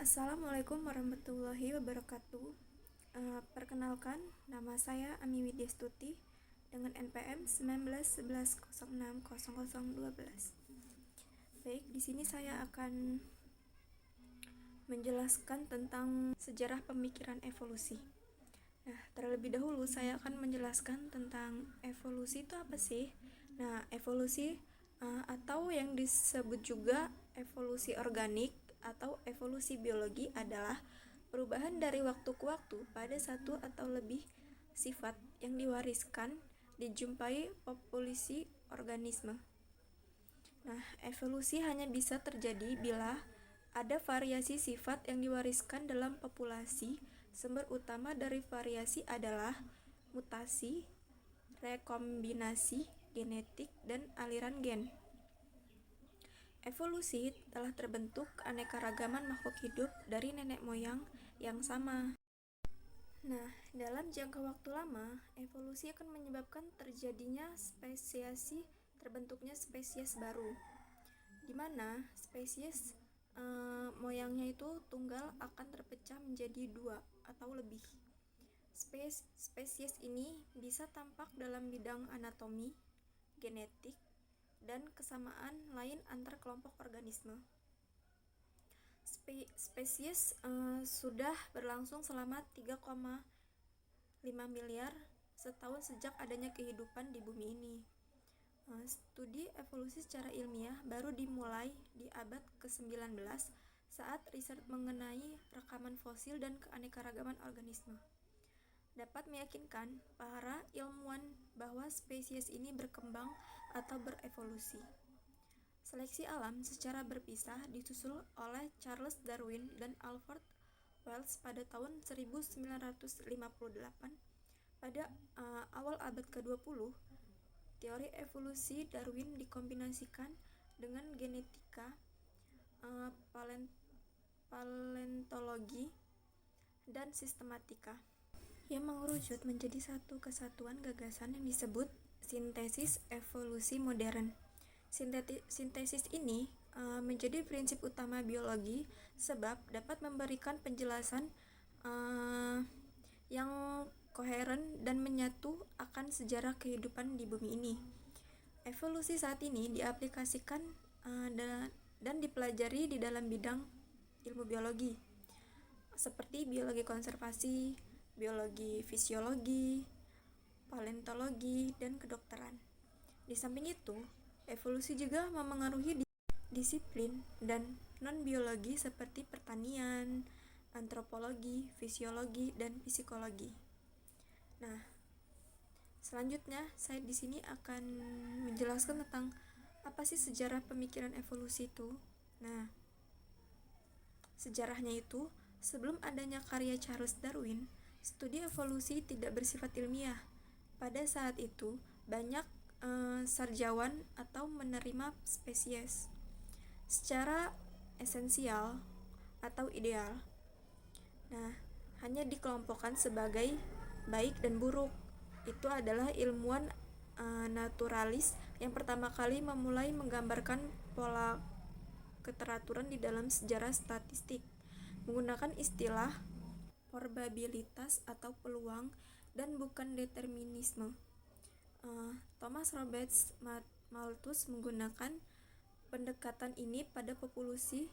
Assalamualaikum warahmatullahi wabarakatuh. Perkenalkan, nama saya Ami Widyastuti dengan NPM 1911060012. Baik, di sini saya akan menjelaskan tentang sejarah pemikiran evolusi. Nah, terlebih dahulu saya akan menjelaskan tentang evolusi itu apa sih? Nah, evolusi atau yang disebut juga evolusi organik atau evolusi biologi adalah perubahan dari waktu ke waktu pada satu atau lebih sifat yang diwariskan dijumpai populasi organisme. Nah, evolusi hanya bisa terjadi bila ada variasi sifat yang diwariskan dalam populasi. Sumber utama dari variasi adalah mutasi, rekombinasi genetik, dan aliran gen. Evolusi telah terbentuk keanekaragaman makhluk hidup dari nenek moyang yang sama. Nah, dalam jangka waktu lama, evolusi akan menyebabkan terjadinya spesiasi, terbentuknya spesies baru, di mana spesies moyangnya itu tunggal akan terpecah menjadi dua atau lebih. Spesies ini bisa tampak dalam bidang anatomi, genetik, dan kesamaan lain antar kelompok organisme. Spesies sudah berlangsung selama 3,5 miliar setahun sejak adanya kehidupan di bumi ini. Studi evolusi secara ilmiah baru dimulai di abad ke-19 saat riset mengenai rekaman fosil dan keanekaragaman organisme dapat meyakinkan para ilmuwan bahwa spesies ini berkembang atau berevolusi. Seleksi alam secara berpisah disusul oleh Charles Darwin dan Alfred Wallace pada tahun 1958. Pada awal abad ke-20, teori evolusi Darwin dikombinasikan dengan genetika, paleontologi, dan sistematika yang mengerucut menjadi satu kesatuan gagasan yang disebut sintesis evolusi modern. Sintesis ini menjadi prinsip utama biologi sebab dapat memberikan penjelasan yang koheren dan menyatu akan sejarah kehidupan di bumi ini. Evolusi saat ini diaplikasikan dan dipelajari di dalam bidang ilmu biologi seperti biologi konservasi, biologi fisiologi, paleontologi, dan kedokteran. Di samping itu, evolusi juga memengaruhi disiplin dan non-biologi seperti pertanian, antropologi, fisiologi, dan psikologi. Nah, selanjutnya saya di sini akan menjelaskan tentang apa sih sejarah pemikiran evolusi itu. Nah, sejarahnya itu sebelum adanya karya Charles Darwin, studi evolusi tidak bersifat ilmiah. Pada saat itu, banyak sarjawan atau menerima spesies secara esensial atau ideal. Nah, hanya dikelompokkan sebagai baik dan buruk. Itu adalah ilmuwan naturalis yang pertama kali memulai menggambarkan pola keteraturan di dalam sejarah statistik menggunakan istilah probabilitas atau peluang dan bukan determinisme. Thomas Roberts Malthus menggunakan pendekatan ini pada populasi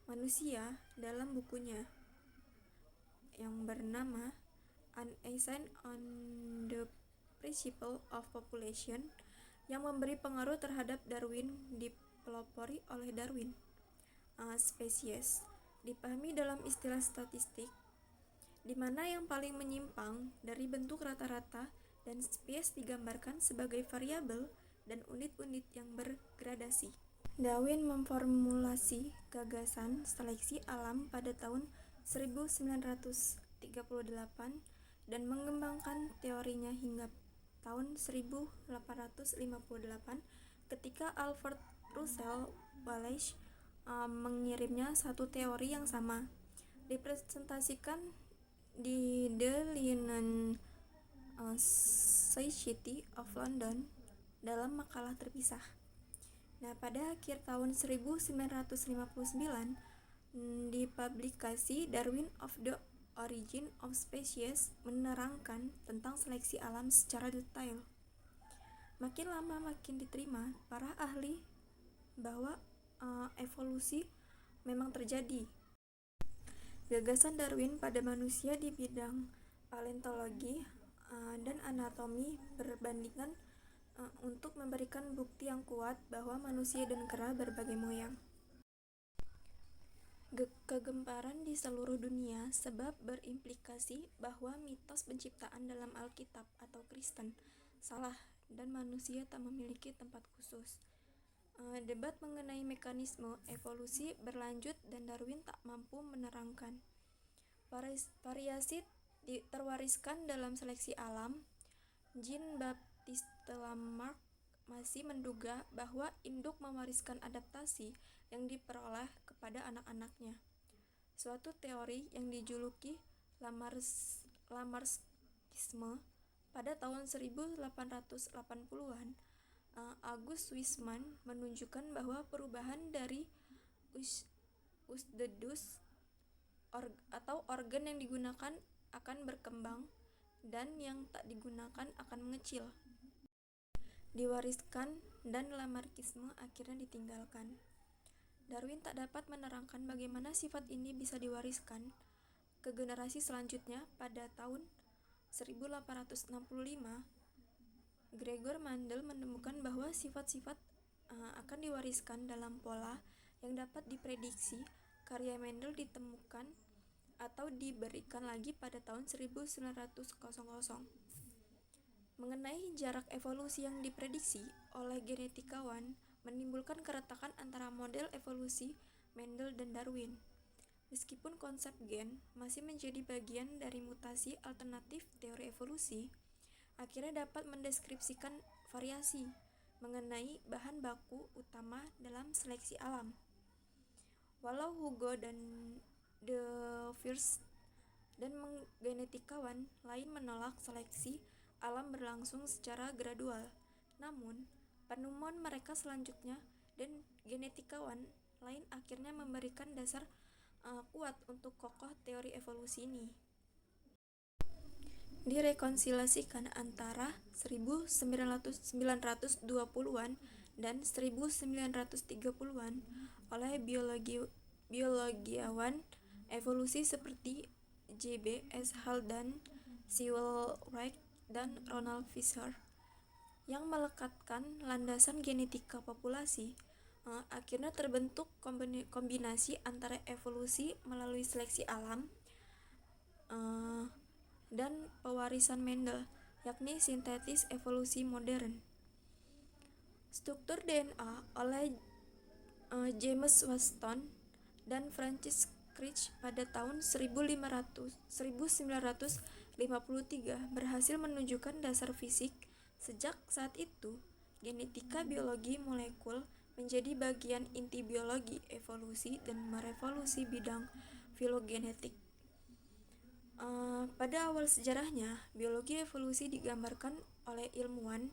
manusia dalam bukunya yang bernama An Essay on the Principle of Population yang memberi pengaruh terhadap Darwin dipelopori oleh Darwin. Spesies dipahami dalam istilah statistik, di mana yang paling menyimpang dari bentuk rata-rata dan spesies digambarkan sebagai variabel dan unit-unit yang bergradasi. Darwin memformulasi gagasan seleksi alam pada tahun 1938 dan mengembangkan teorinya hingga tahun 1858 ketika Alfred Russel Wallace mengirimnya satu teori yang sama dipresentasikan di The Linnean Society of London dalam makalah terpisah. Nah, pada akhir tahun 1959, Di publikasi Darwin of the Origin of Species menerangkan tentang seleksi alam secara detail. Makin lama makin diterima para ahli bahwa evolusi memang terjadi. Gagasan Darwin pada manusia di bidang paleontologi dan anatomi berbandingan untuk memberikan bukti yang kuat bahwa manusia dan kera berbagai moyang. Kegemparan di seluruh dunia sebab berimplikasi bahwa mitos penciptaan dalam Alkitab atau Kristen salah dan manusia tak memiliki tempat khusus. Debat mengenai mekanisme evolusi berlanjut dan Darwin tak mampu menerangkan. Variasi terwariskan dalam seleksi alam. Jean-Baptiste Lamarck masih menduga bahwa induk mewariskan adaptasi yang diperoleh kepada anak-anaknya. Suatu teori yang dijuluki Lamarckisme pada tahun 1880-an, August Weismann menunjukkan bahwa perubahan dari Usdedus atau organ yang digunakan akan berkembang dan yang tak digunakan akan mengecil, diwariskan, dan Lamarckisme akhirnya ditinggalkan. Darwin tak dapat menerangkan bagaimana sifat ini bisa diwariskan ke generasi selanjutnya. Pada tahun 1865, Gregor Mendel menemukan bahwa sifat-sifat akan diwariskan dalam pola yang dapat diprediksi. Karya Mendel ditemukan atau diberikan lagi pada tahun 1900. Mengenai jarak evolusi yang diprediksi oleh genetikawan menimbulkan keretakan antara model evolusi Mendel dan Darwin. Meskipun konsep gen masih menjadi bagian dari mutasi alternatif teori evolusi, akhirnya dapat mendeskripsikan variasi mengenai bahan baku utama dalam seleksi alam. Walau Hugo dan De Vries dan genetikawan lain menolak seleksi alam berlangsung secara gradual, namun penemuan mereka selanjutnya dan genetikawan lain akhirnya memberikan dasar kuat untuk kokoh teori evolusi ini. Direkonsiliasikan antara 1920-an dan 1930-an oleh biologiawan evolusi seperti J.B. S. Haldane, Sewell Wright, dan Ronald Fisher yang melekatkan landasan genetika populasi. Akhirnya terbentuk kombinasi antara evolusi melalui seleksi alam dan pewarisan Mendel, yakni sintetis evolusi modern. Struktur DNA oleh James Watson dan Francis Crick pada tahun 1953 berhasil menunjukkan dasar fisik. Sejak saat itu, genetika biologi molekul menjadi bagian inti biologi evolusi dan merevolusi bidang filogenetik. Pada awal sejarahnya, biologi evolusi digambarkan oleh ilmuwan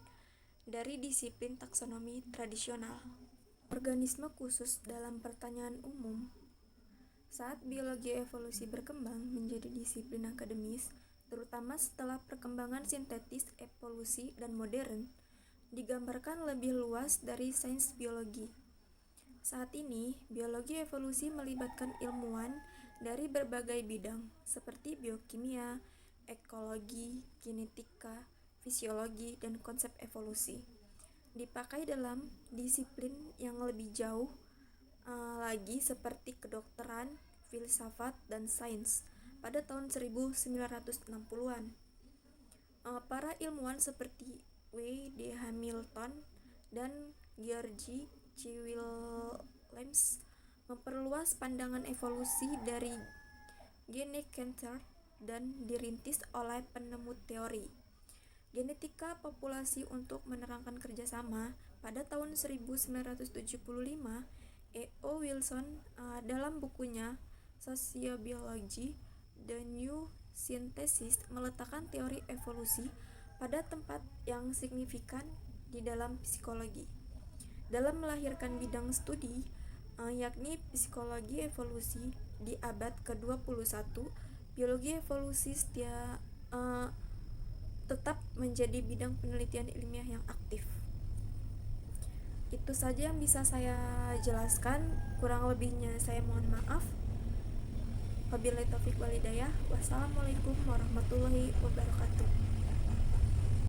dari disiplin taksonomi tradisional, organisme khusus dalam pertanyaan umum. Saat biologi evolusi berkembang menjadi disiplin akademis, terutama setelah perkembangan sintetis evolusi dan modern, digambarkan lebih luas dari sains biologi. Saat ini, biologi evolusi melibatkan ilmuwan dari berbagai bidang seperti biokimia, ekologi, genetika, fisiologi, dan konsep evolusi. Dipakai dalam disiplin yang lebih jauh lagi seperti kedokteran, filsafat, dan sains pada tahun 1960-an. Para ilmuwan seperti W. D. Hamilton dan George C. Wilhelms memperluas pandangan evolusi dari Gene Cantor dan dirintis oleh penemu teori genetika populasi untuk menerangkan kerjasama. Pada tahun 1975, E. O. Wilson dalam bukunya Sociobiology, The New Synthesis meletakkan teori evolusi pada tempat yang signifikan di dalam psikologi. Dalam melahirkan bidang studi yakni psikologi evolusi di abad ke-21. Biologi evolusi tetap menjadi bidang penelitian ilmiah yang aktif. Itu saja yang bisa saya jelaskan, kurang lebihnya saya mohon maaf. Wabillahi taufiq walhidayah. Wassalamualaikum warahmatullahi wabarakatuh.